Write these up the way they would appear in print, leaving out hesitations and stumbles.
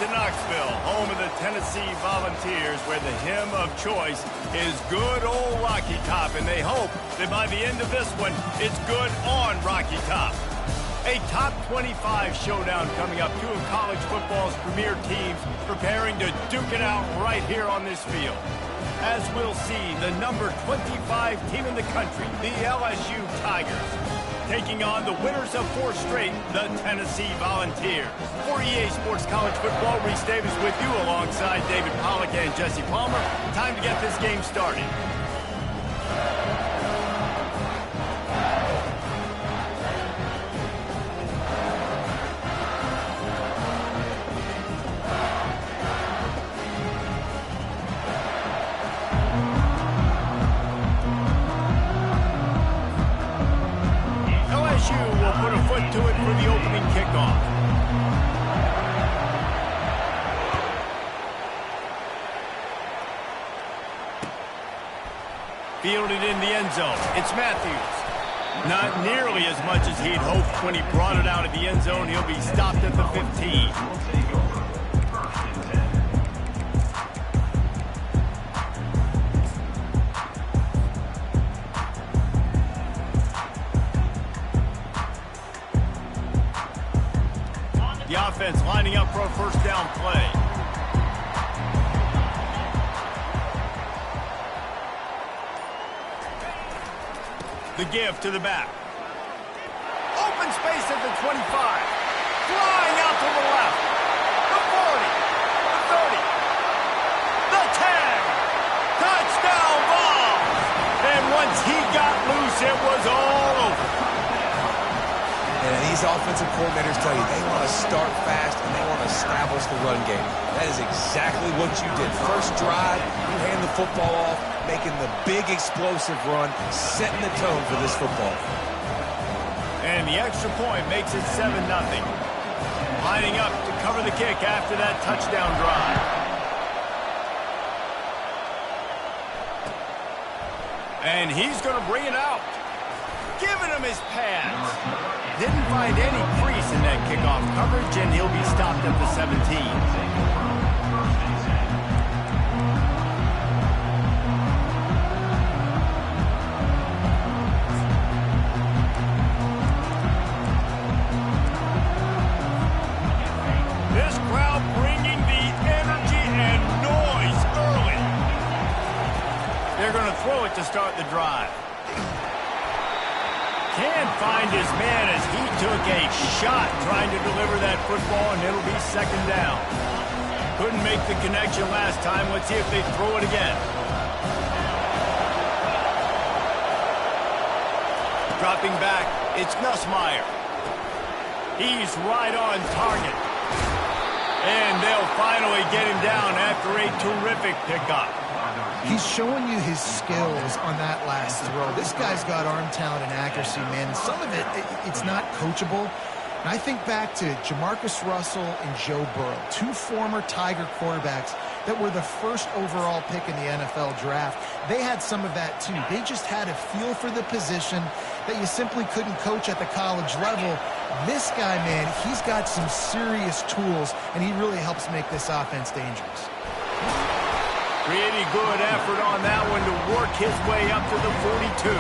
to Knoxville, home of the Tennessee Volunteers, where the hymn of choice is good old Rocky Top, and they hope that by the end of this one, it's good on Rocky Top. A top 25 showdown coming up. Two of college football's premier teams preparing to duke it out right here on this field. As we'll see, the number 25 team in the country, the LSU Tigers, taking on the winners of 4 straight, the Tennessee Volunteers. For EA Sports College Football, Reese Davis with you alongside David Pollack and Jesse Palmer. Time to get this game started. Will put a foot to it for the opening kickoff. Fielded in the end zone. It's Matthews. Not nearly as much as he'd hoped when he brought it out of the end zone. He'll be stopped at the 15. The offense lining up for a first down play. The give to the back. Open space at the 25. Flying out to the left. The 40. The 30. The 10. Touchdown ball. And once he got loose, it was all over. And these offensive coordinators tell you they want to start fast and they want to establish the run game. That is exactly what you did. First drive, you hand the football off, making the big explosive run, setting the tone for this football. And the extra point makes it 7-0. Lining up to cover the kick after that touchdown drive. And he's going to bring it out. Giving him his pads. Didn't find any crease in that kickoff coverage, and he'll be stopped at the 17. This crowd bringing the energy and noise early. They're going to throw it to start the drive. Can't find his man as he took a shot trying to deliver that football, and it'll be second down. Couldn't make the connection last time. Let's see if they throw it again. Dropping back, it's Nussmeier. He's right on target. And they'll finally get him down after a terrific pickup. He's showing you his skills on that last throw. This guy's got arm talent and accuracy, man. And some of it's not coachable. And I think back to Jamarcus Russell and Joe Burrow, 2 former Tiger quarterbacks that were the first overall pick in the NFL draft. They had some of that too. They just had a feel for the position that you simply couldn't coach at the college level. This guy, man, he's got some serious tools, and he really helps make this offense dangerous. Pretty good effort on that one to work his way up to the 42.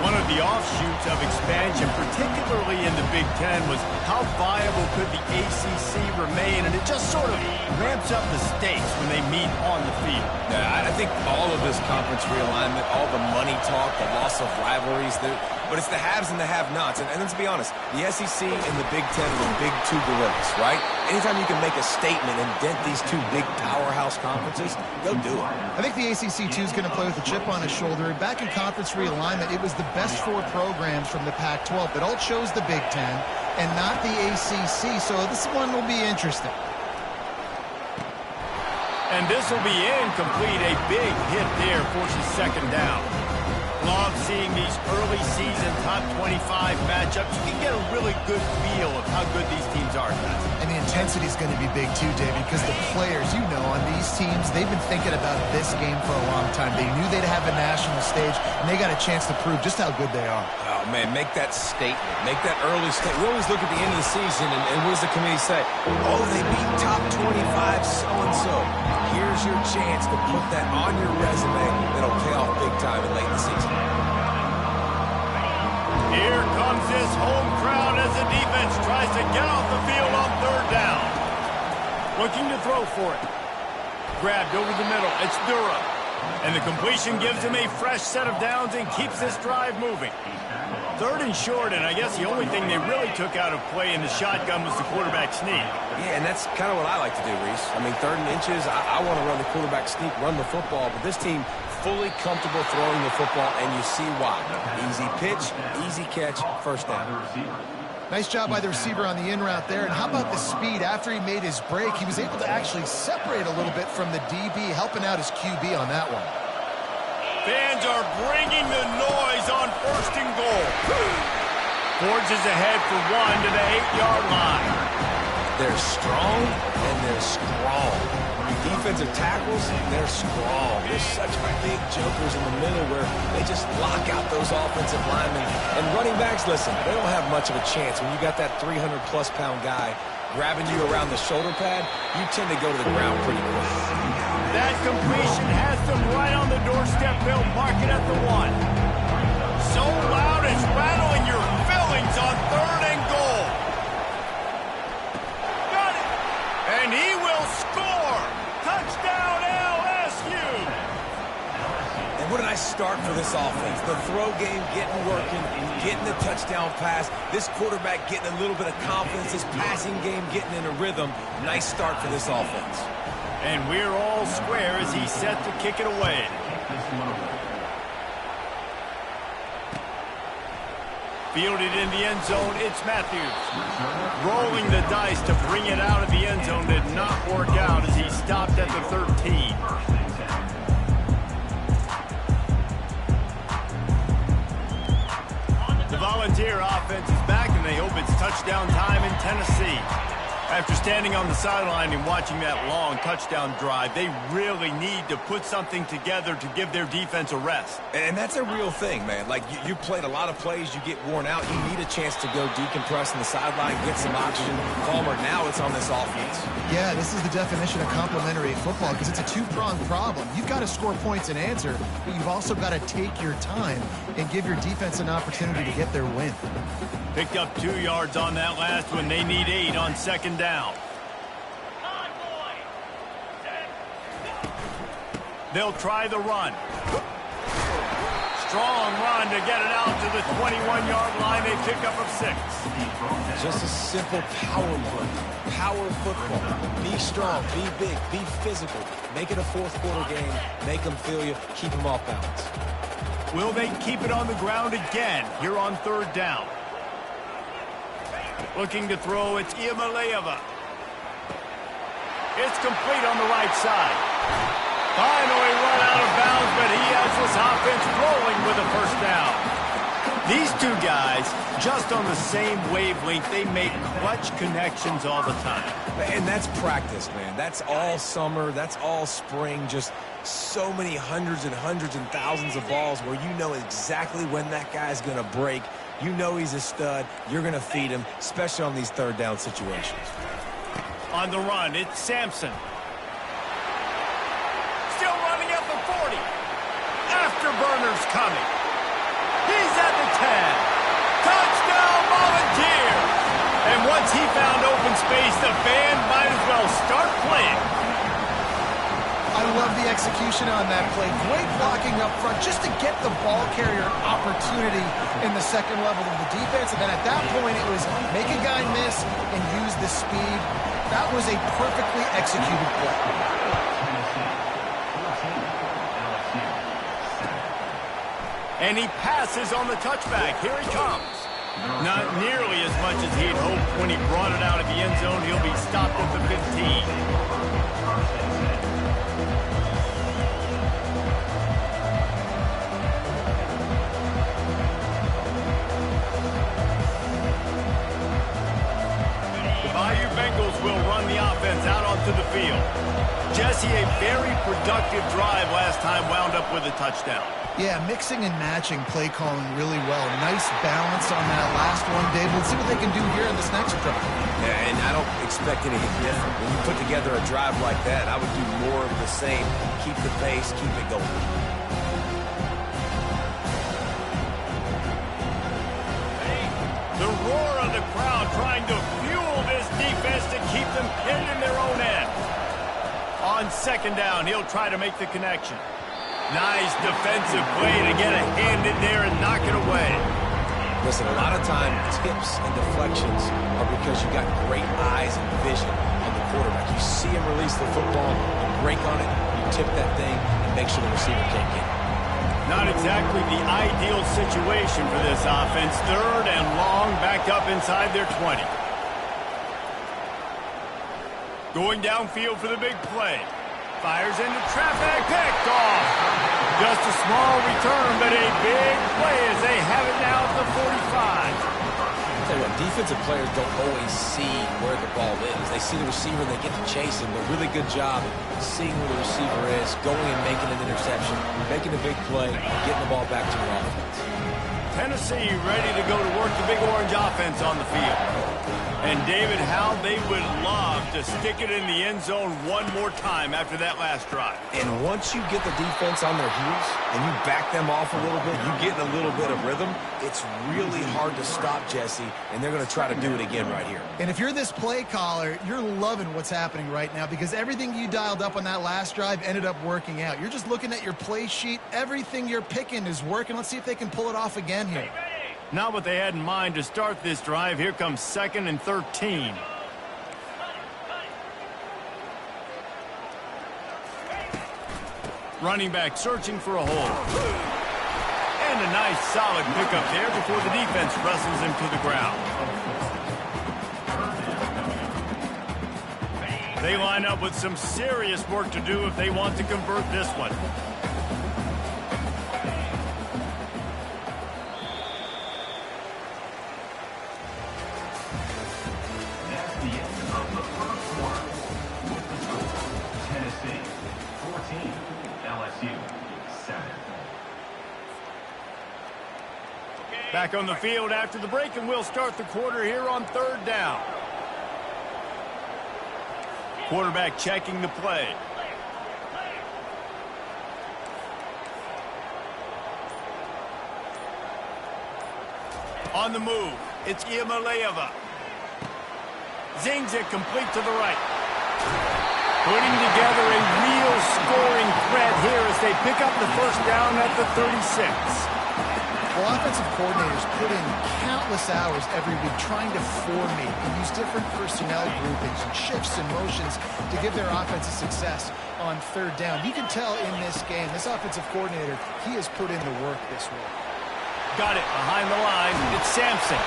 One of the offshoots of expansion, particularly in the Big Ten, was how viable could the ACC remain, and it just sort of ramps up the stakes when they meet on the field. Yeah, I think all of this conference realignment, all the money talk, the loss of rivalries, but it's the haves and the have-nots. And let's be honest, the SEC and the Big Ten are the big 2 gorillas, right? Anytime you can make a statement and dent these 2 big powerhouse conferences, go do it. I think the ACC, too, is going to play with a chip on his shoulder. Back in conference realignment, it was the best 4 programs from the Pac-12 that all chose the Big Ten and not the ACC, so this one will be interesting. And this will be incomplete. A big hit there forces second down. Love seeing these early season top 25 matchups. You can get a really good feel of how good these teams are, guys. And the intensity is going to be big too, David, because the players, you know, on these teams, they've been thinking about this game for a long time. They knew they'd have a national stage, and they got a chance to prove just how good they are. Oh, man, make that statement. Make that early statement. We always look at the end of the season, and what does the committee say? Oh, they beat top 25 so-and-so. Here's your chance to put that on your resume. That'll pay off big time in late in the season. Here comes this home crowd as the defense tries to get off the field on third down. Looking to throw for it. Grabbed over the middle. It's Durham. And the completion gives him a fresh set of downs and keeps this drive moving. Third and short, and I guess the only thing they really took out of play in the shotgun was the quarterback sneak. Yeah, and that's kind of what I like to do, Reese. I mean, 3rd and inches, I want to run the quarterback sneak, run the football, but this team fully comfortable throwing the football, and you see why. Easy pitch, easy catch, first down. Nice job by the receiver on the in route there. And how about the speed? After he made his break, he was able to actually separate a little bit from the DB, helping out his QB on that one. Fans are bringing the noise on 1st and goal. Forges ahead for 1 to the 8-yard line. They're strong, and they're strong. Defensive tackles, they're strong. There's such big jokers in the middle where they just lock out those offensive linemen. And running backs, listen, they don't have much of a chance. When you got that 300-plus pound guy grabbing you around the shoulder pad, you tend to go to the ground pretty quick. That completion has them right on the doorstep. They'll mark it at the 1. So loud it's rattling your fillings on 3rd and goal. Got it. And he will score. Touchdown LSU. And what a nice start for this offense. The throw game getting working, getting the touchdown pass. This quarterback getting a little bit of confidence. This passing game getting in a rhythm. Nice start for this offense. And we're all square as he's set to kick it away. Fielded in the end zone, it's Matthews. Rolling the dice to bring it out of the end zone did not work out as he stopped at the 13. The Volunteer offense is back, and they hope it's touchdown time in Tennessee. After standing on the sideline and watching that long touchdown drive, they really need to put something together to give their defense a rest. And that's a real thing, man. Like, you played a lot of plays, you get worn out, you need a chance to go decompress on the sideline, get some oxygen. Palmer, now it's on this offense. Yeah, this is the definition of complementary football because it's a two-pronged problem. You've got to score points and answer, but you've also got to take your time and give your defense an opportunity to get their win. Picked up 2 yards on that last one. They need 8 on 2nd down. They'll try the run. Strong run to get it out to the 21-yard line. They pick up of 6. Just a simple power play. Power football. Be strong, be big, be physical. Make it a 4th quarter game. Make them feel you. Keep them off balance. Will they keep it on the ground again here on 3rd down? Looking to throw, it's Iamaleava. It's complete on the right side. Finally run out of bounds, but he has this offense rolling with a 1st down. These 2 guys, just on the same wavelength, they make clutch connections all the time. And that's practice, man. That's all summer. That's all spring. Just so many hundreds and thousands of balls where you know exactly when that guy's going to break. You know he's a stud. You're going to feed him, especially on these 3rd down situations. On the run, it's Sampson. Still running at the 40. Afterburner's coming. He's at the 10. Touchdown Volunteers. And once he found open space, the band might as well start playing. I love the execution on that play. Great blocking up front just to get the ball carrier opportunity in the 2nd level of the defense. And then at that point, it was make a guy miss and use the speed. That was a perfectly executed play. And he passes on the touchback. Here he comes. Not nearly as much as he'd hoped when he brought it out of the end zone. He'll be stopped at the 15. Jesse, a very productive drive last time wound up with a touchdown. Yeah, mixing and matching play calling really well. Nice balance on that last one, Dave. Let's see what they can do here in this next drive. Yeah, and I don't expect anything different. When you put together a drive like that, I would do more of the same. Keep the pace, keep it going. The roar of the crowd trying to fuel this defense to keep them pinned in their own end. On second down, he'll try to make the connection. Nice defensive play to get a hand in there and knock it away. Listen, a lot of time, tips and deflections are because you got great eyes and vision on the quarterback. You see him release the football, you break on it, you tip that thing, and make sure the receiver can't get it. Not exactly the ideal situation for this offense. Third and long, back up inside their 20. Going downfield for the big play. Fires into traffic, picked off. Just a small return, but a big play as they have it now at the 45. I'll tell you what, defensive players don't always see where the ball is. They see the receiver, they get to chase him. But really good job seeing where the receiver is, going and making an interception, making a big play, getting the ball back to your offense. Tennessee ready to go to work the Big Orange offense on the field. And David, how they would love to stick it in the end zone one more time after that last drive. And once you get the defense on their heels and you back them off a little bit, you get in a little bit of rhythm, it's really hard to stop Jesse, and they're going to try to do it again right here. And if you're this play caller, you're loving what's happening right now because everything you dialed up on that last drive ended up working out. You're just looking at your play sheet. Everything you're picking is working. Let's see if they can pull it off again here. Not what they had in mind to start this drive. Here comes 2nd and 13. Running back searching for a hole. And a nice solid pickup there before the defense wrestles him to the ground. They line up with some serious work to do if they want to convert this one. Back on the field after the break, and we'll start the quarter here on 3rd down. Quarterback checking the play. On the move, it's Iamaleava. Zings it complete to the right. Putting together a real scoring threat here as they pick up the first down at the 36. Well, offensive coordinators put in countless hours every week trying to formate and use different personnel groupings and shifts and motions to give their offense a success on 3rd down. You can tell in this game, this offensive coordinator, he has put in the work this week. Got it behind the line. It's Sampson.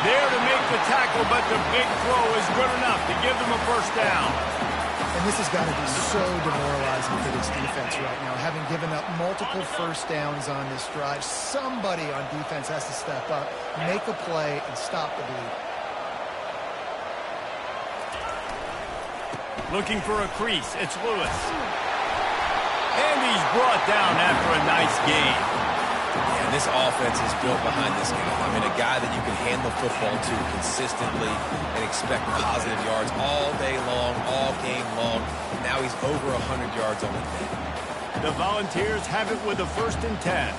There to make the tackle, but the big throw is good enough to give them a first down. And this has got to be so demoralizing for this defense right now. Having given up multiple first downs on this drive, somebody on defense has to step up, make a play, and stop the bleed. Looking for a crease. It's Lewis. And he's brought down after a nice game. Yeah, this offense is built behind this guy. I mean, a guy that you can hand the football to consistently and expect positive yards all day long, all game long. Now he's over 100 yards on the day. The Volunteers have it with a 1st and 10.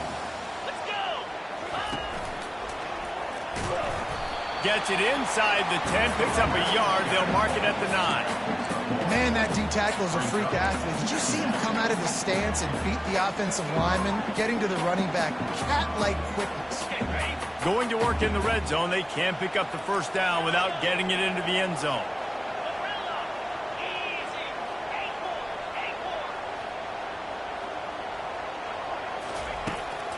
Let's go! Gets it inside the 10, picks up a yard. They'll mark it at the 9. Man, that D-tackle is a freak athlete. Did you see him come out of the stance and beat the offensive lineman, getting to the running back? Cat-like quickness. Going to work in the red zone. They can pick up the first down without getting it into the end zone.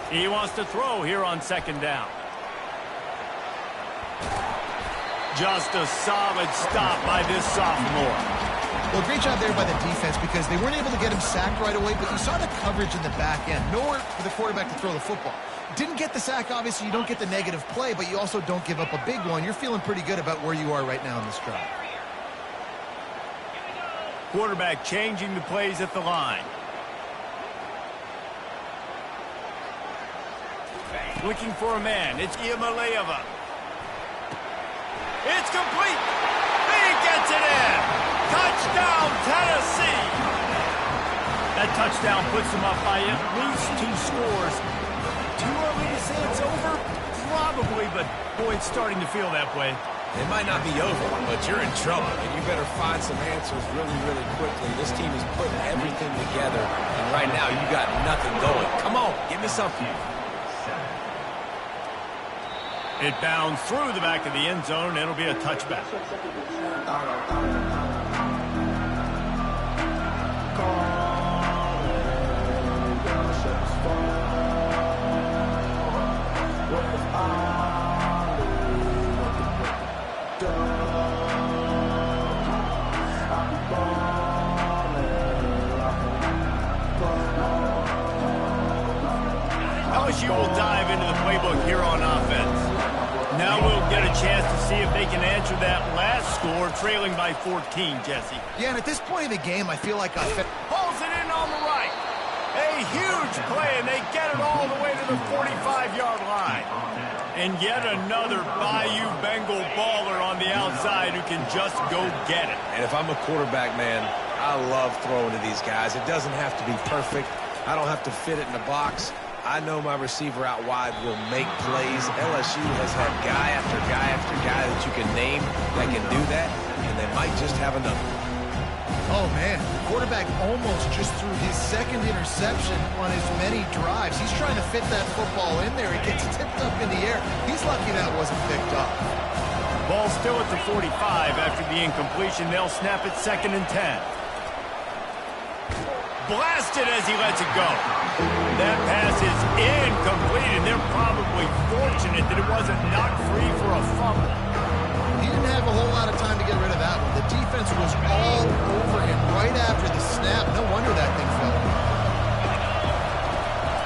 He wants to throw here on 2nd down. Just a solid stop by this sophomore. Well, great job there by the defense because they weren't able to get him sacked right away, but you saw the coverage in the back end. Nowhere for the quarterback to throw the football. Didn't get the sack, obviously. You don't get the negative play, but you also don't give up a big one. You're feeling pretty good about where you are right now in this drive. quarterback changing the plays at the line. Looking for a man. It's Iamaleava. It's complete. He gets it in. Touchdown, Tennessee. That touchdown puts them up by at least 2 scores. Too early to say it's over? Probably, but boy, it's starting to feel that way. It might not be over, but you're in trouble, and you better find some answers really, really quickly. This team is putting everything together, and right now you got nothing going. Come on, give me something. It bounds through the back of the end zone. It'll be a touchback. LSU will dive into the playbook here on offense. Now we'll get a chance to see if they can answer that last score, trailing by 14, Jesse. Yeah, and at this point in the game, I feel like pulls it in on the right. A huge play, and they get it all the way to the 45-yard line. And yet another Bayou Bengal baller on the outside who can just go get it. And if I'm a quarterback, man, I love throwing to these guys. It doesn't have to be perfect. I don't have to fit it in the box. I know my receiver out wide will make plays. LSU has had guy after guy after guy that you can name that can do that, and they might just have another. Oh, man, the quarterback almost just threw his second interception on as many drives. He's trying to fit that football in there. It gets tipped up in the air. He's lucky that wasn't picked up. Ball still at the 45 after the incompletion. They'll snap it 2nd and 10. Blasted as he lets it go. That pass is incomplete, and they're probably fortunate that it wasn't knocked free for a fumble. He didn't have a whole lot of time to get rid of that one. The defense was all over him right after the snap. No wonder that thing fell.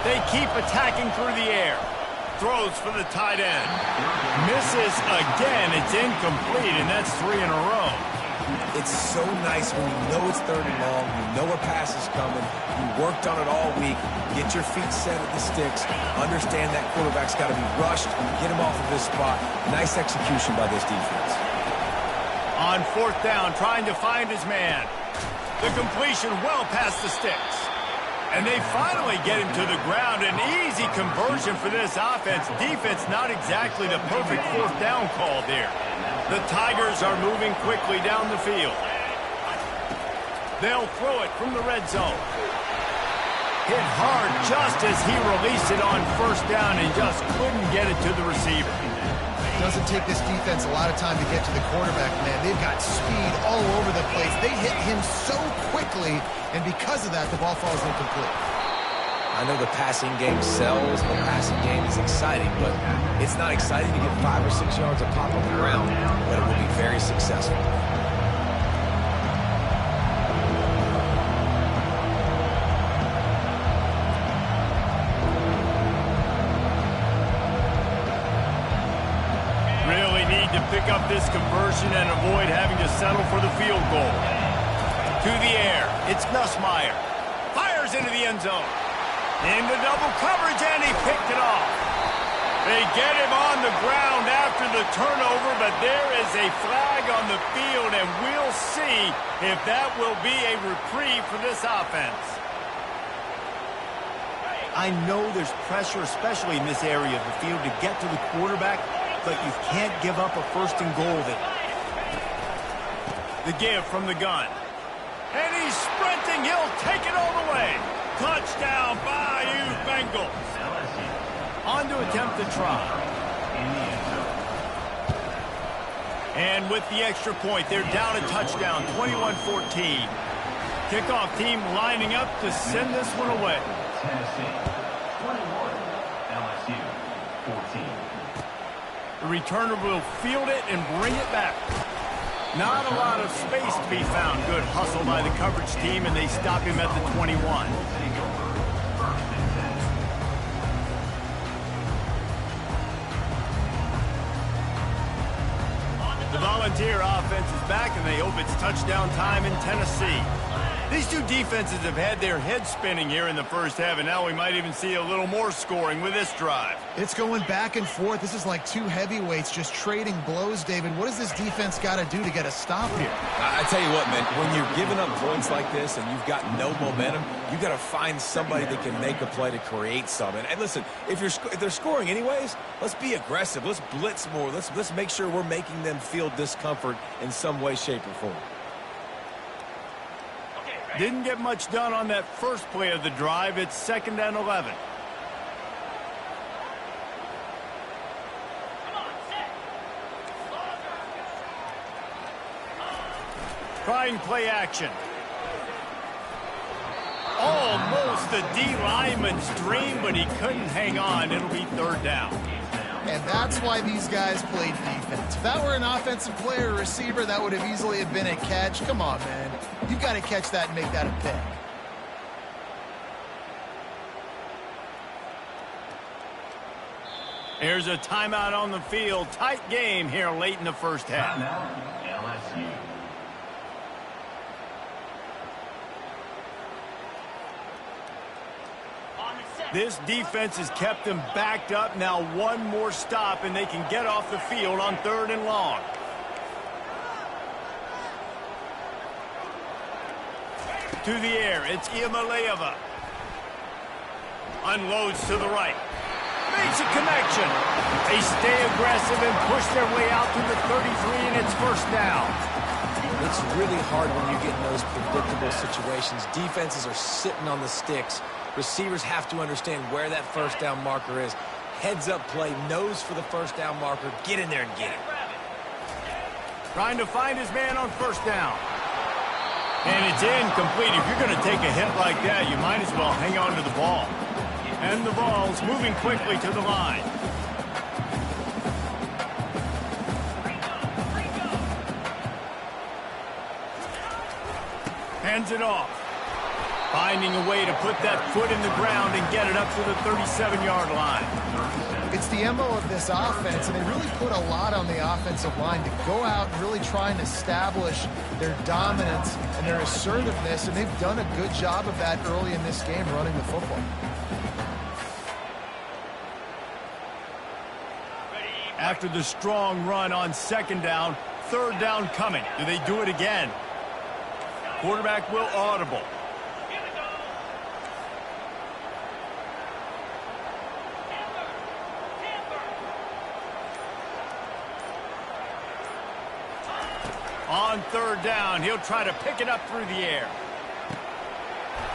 They keep attacking through the air. Throws for the tight end. Misses again. It's incomplete, and that's 3 in a row. It's so nice when you know it's 3rd and long, you know a pass is coming, you worked on it all week, get your feet set at the sticks, understand that quarterback's got to be rushed, get him off of this spot. Nice execution by this defense. On 4th down, trying to find his man. The completion well past the sticks. And they finally get him to the ground. An easy conversion for this offense. Defense not exactly the perfect 4th down call there. The Tigers are moving quickly down the field. They'll throw it from the red zone. Hit hard just as he released it on 1st down and just couldn't get it to the receiver. Doesn't take this defense a lot of time to get to the quarterback, man. They've got speed all over the place. They hit him so quickly, and because of that, the ball falls incomplete. I know the passing game sells, the passing game is exciting, but it's not exciting to get 5 or 6 yards of pop on the ground, but it will be very successful. Really need to pick up this conversion and avoid having to settle for the field goal. To the air, it's Nussmeier. Fires into the end zone. Into double coverage, and he picked it off. They get him on the ground after the turnover, but there is a flag on the field, and we'll see if that will be a reprieve for this offense. I know there's pressure, especially in this area of the field, to get to the quarterback, but you can't give up a 1st and goal there. The give from the gun. And he's sprinting. He'll take it all the way. Touchdown, Bayou Bengals. On to attempt the try. And with the extra point, they're down a touchdown, 21-14. Kickoff team lining up to send this one away. Tennessee, 21, LSU, 14. The returner will field it and bring it back. Not a lot of space to be found. Good hustle by the coverage team, and they stop him at the 21. The The Volunteer offense is back, and they hope it's touchdown time in Tennessee. These two defenses have had their heads spinning here in the first half, and now we might even see a little more scoring with this drive. It's going back and forth. This is like two heavyweights just trading blows, David. What does this defense got to do to get a stop here? I tell you what, man, when you're giving up points like this and you've got no momentum, you got to find somebody that can make a play to create something. And listen, if they're scoring anyways, let's be aggressive. Let's blitz more. Let's make sure we're making them feel discomfort in some way, shape, or form. Didn't get much done on that first play of the drive. It's 2nd and 11. Trying play action. Almost a D lineman's dream, but he couldn't hang on. It'll be 3rd down. And that's why these guys played defense. If that were an offensive player or receiver, that would have easily been a catch. Come on, man. You've got to catch that and make that a pick. Here's a timeout on the field. Tight game here late in the first half. Timeout, LSU. This defense has kept them backed up. Now one more stop, and they can get off the field on 3rd and long. To the air, it's Iamaleava. Unloads to the right. Makes a connection. They stay aggressive and push their way out to the 33, and it's 1st down. It's really hard when you get in those predictable situations. Defenses are sitting on the sticks. Receivers have to understand where that 1st down marker is. Heads up play, nose for the 1st down marker. Get in there and get it. Trying to find his man on 1st down. And it's incomplete. If you're going to take a hit like that, you might as well hang on to the ball. And the ball's moving quickly to the line. Hands it off. Finding a way to put that foot in the ground and get it up to the 37-yard line. It's the MO of this offense, and they really put a lot on the offensive line to go out and really try and establish their dominance and their assertiveness, and they've done a good job of that early in this game running the football. After the strong run on 2nd down, 3rd down coming. Do they do it again? Quarterback will audible. On 3rd down, he'll try to pick it up through the air.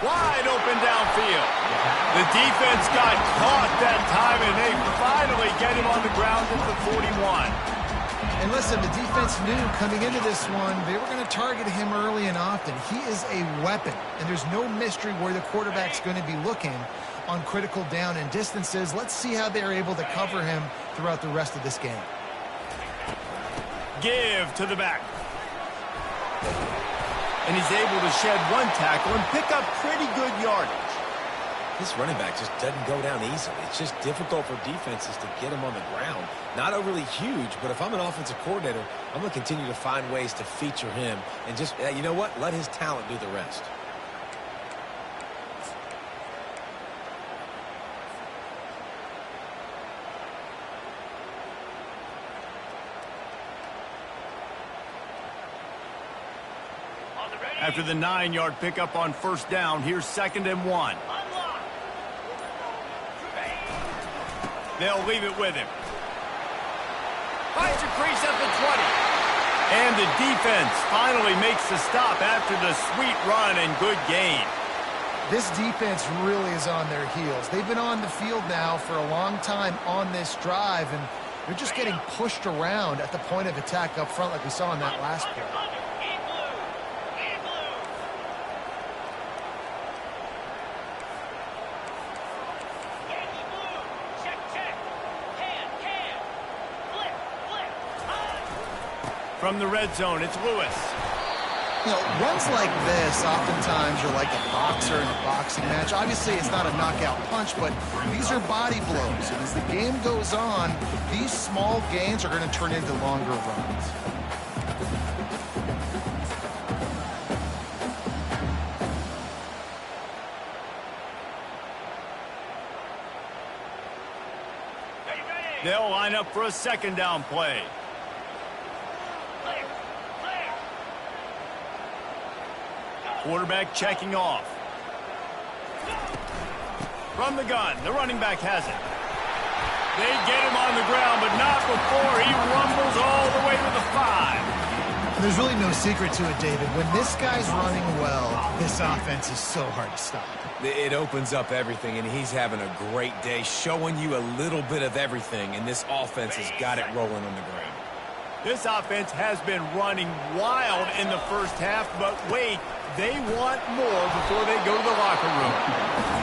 Wide open downfield. The defense got caught that time, and they finally get him on the ground at the 41. And listen, the defense knew coming into this one, they were going to target him early and often. He is a weapon, and there's no mystery where the quarterback's going to be looking on critical down and distances. Let's see how they're able to cover him throughout the rest of this game. Give to the back. And he's able to shed one tackle and pick up pretty good yardage. This running back just doesn't go down easily. It's just difficult for defenses to get him on the ground. Not overly huge, but if I'm an offensive coordinator, I'm going to continue to find ways to feature him and just, you know what, let his talent do the rest. After the 9-yard pickup on 1st down, here's 2nd and 1. They'll leave it with him. Finds a crease at the 20. And the defense finally makes the stop after the sweet run and good gain. This defense really is on their heels. They've been on the field now for a long time on this drive, and they're just getting pushed around at the point of attack up front like we saw in that last play. From the red zone, it's Lewis. You know, runs like this, oftentimes you're like a boxer in a boxing match. Obviously, it's not a knockout punch, but these are body blows. And as the game goes on, these small gains are going to turn into longer runs. They'll line up for a second down play. Quarterback checking off. From the gun, the running back has it. They get him on the ground, but not before he rumbles all the way to the 5. There's really no secret to it, David. When this guy's running well, this offense is so hard to stop. It opens up everything, and he's having a great day, showing you a little bit of everything, and this offense has got it rolling on the ground. This offense has been running wild in the first half, but wait, they want more before they go to the locker room.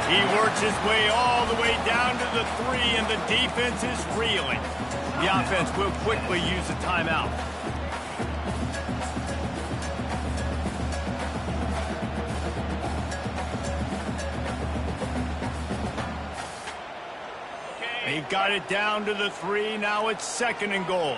He works his way all the way down to the 3, and the defense is reeling. The offense will quickly use a timeout. They've got it down to the 3. Now it's 2nd and goal.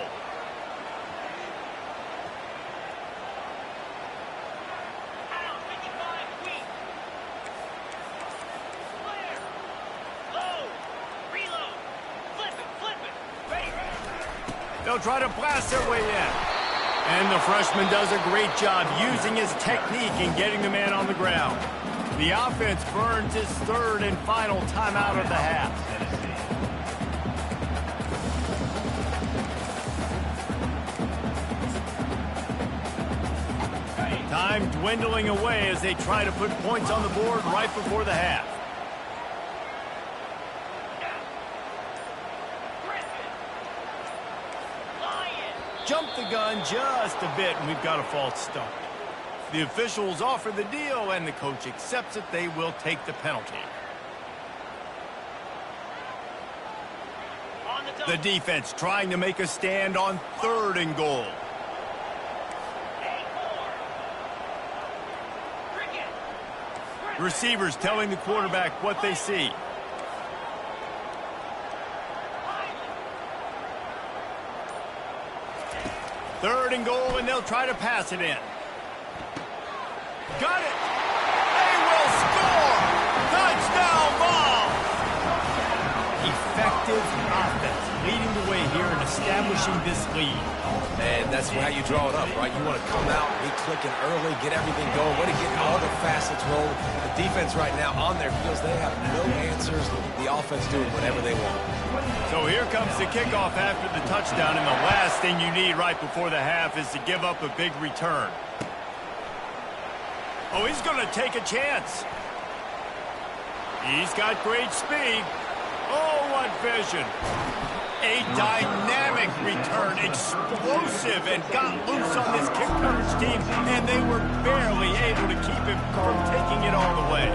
They'll try to blast their way in. And the freshman does a great job using his technique and getting the man on the ground. The offense burns his 3rd and final timeout of the half. Time dwindling away as they try to put points on the board right before the half. Jump the gun just a bit, and we've got a false start. The officials offer the deal, and the coach accepts it. They will take the penalty. The defense trying to make a stand on 3rd and goal. Receivers telling the quarterback what they see. Third and goal, and they'll try to pass it in. Got it! They will score! Touchdown ball! Effective offense, leading the way here and establishing this lead. And that's how you draw it up, right? You want to come out, be clicking early, get everything going, want to get all the facets rolling. The defense right now on their heels, they have no answers. The offense doing whatever they want. So here comes the kickoff after the touchdown, and the last thing you need right before the half is to give up a big return. Oh, he's going to take a chance. He's got great speed. Oh, what vision. A dynamic return, explosive, and got loose on this kick coverage team, and they were barely able to keep him from taking it all the way.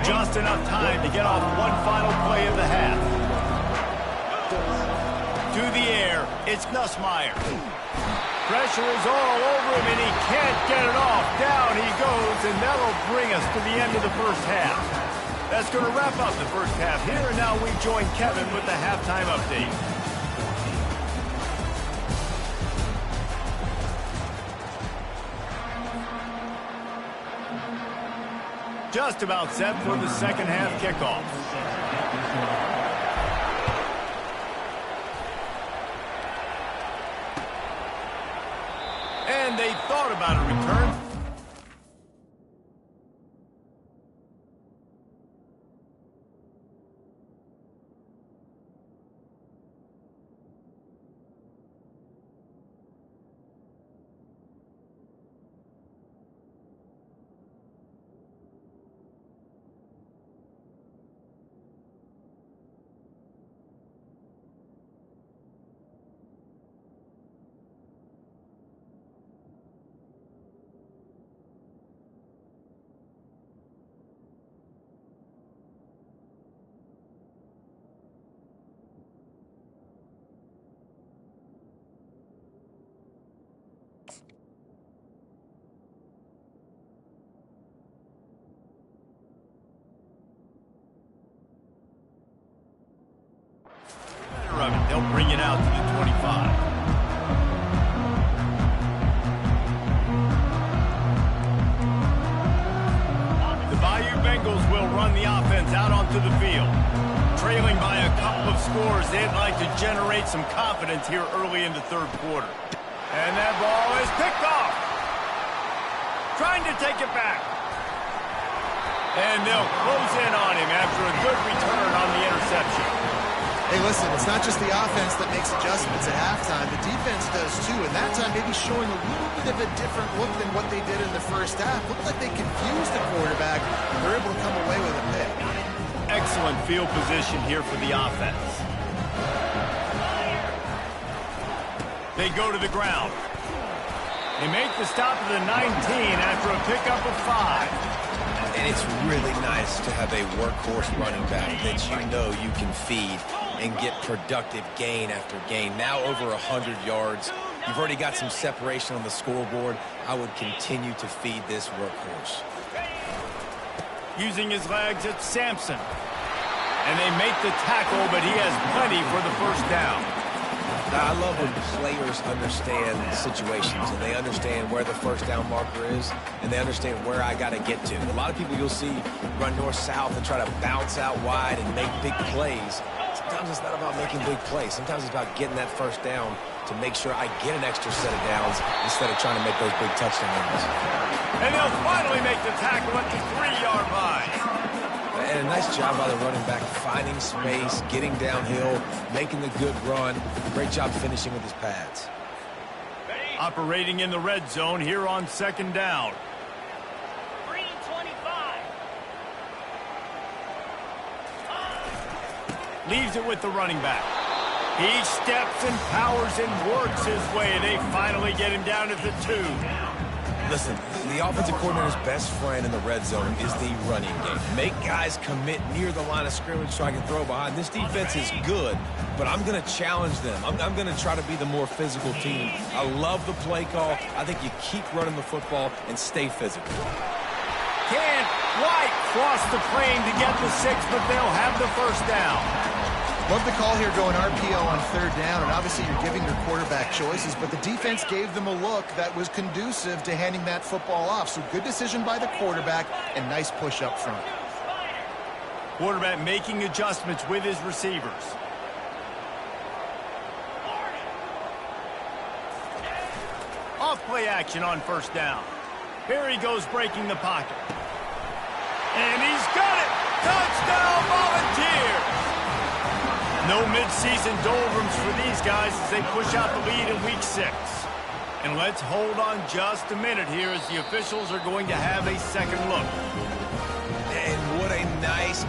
Just enough time to get off one final play of the half. To the air, it's Nussmeier. Pressure is all over him, and he can't get it off. Down he goes, and that'll bring us to the end of the first half. That's going to wrap up the first half here, and now we join Kevin with the halftime update. Just about set for the second half kickoff. And they thought about a return. they'll run the offense out onto the field. Trailing by a couple of scores, they'd like to generate some confidence here early in the third quarter. And that ball is picked off. Trying to take it back. And they'll close in on him after a good return on the interception. Hey, listen, it's not just the offense that makes adjustments at halftime. The defense does too, and that time maybe showing a little bit of a different look than what they did in the first half. Looked like they confused the quarterback, and they're able to come away with a pick. Excellent field position here for the offense. They go to the ground. They make the stop of the 19 after a pickup of 5. And it's really nice to have a workhorse running back that you know you can feed and get productive gain after gain. Now over 100 yards. You've already got some separation on the scoreboard. I would continue to feed this workhorse. Using his legs, it's Sampson. And they make the tackle, but he has plenty for the first down. Now, I love when players understand situations and they understand where the first down marker is and they understand where I got to get to. A lot of people you'll see run north-south and try to bounce out wide and make big plays. Sometimes it's not about making big plays. Sometimes it's about getting that first down to make sure I get an extra set of downs instead of trying to make those big touchdowns. And they'll finally make the tackle at the 3-yard line. And a nice job by the running back, finding space, getting downhill, making the good run. Great job finishing with his pads. Operating in the red zone here on second down. 3:25. Leaves it with the running back. He steps and powers and works his way. They finally get him down at the 2. Listen, the offensive coordinator's best friend in the red zone is the running game. Make guys commit near the line of scrimmage so I can throw behind. This defense is good, but I'm going to challenge them. I'm going to try to be the more physical team. I love the play call. I think you keep running the football and stay physical. Can't quite cross the plane to get the 6, but they'll have the first down. Love the call here going RPO on third down, and obviously you're giving your quarterback choices, but the defense gave them a look that was conducive to handing that football off. So good decision by the quarterback and nice push up front. Quarterback making adjustments with his receivers. Off play action on first down. Here he goes breaking the pocket. And he's got it! Touchdown Volunteers! No midseason doldrums for these guys as they push out the lead in Week 6. And let's hold on just a minute here as the officials are going to have a second look. And what a nice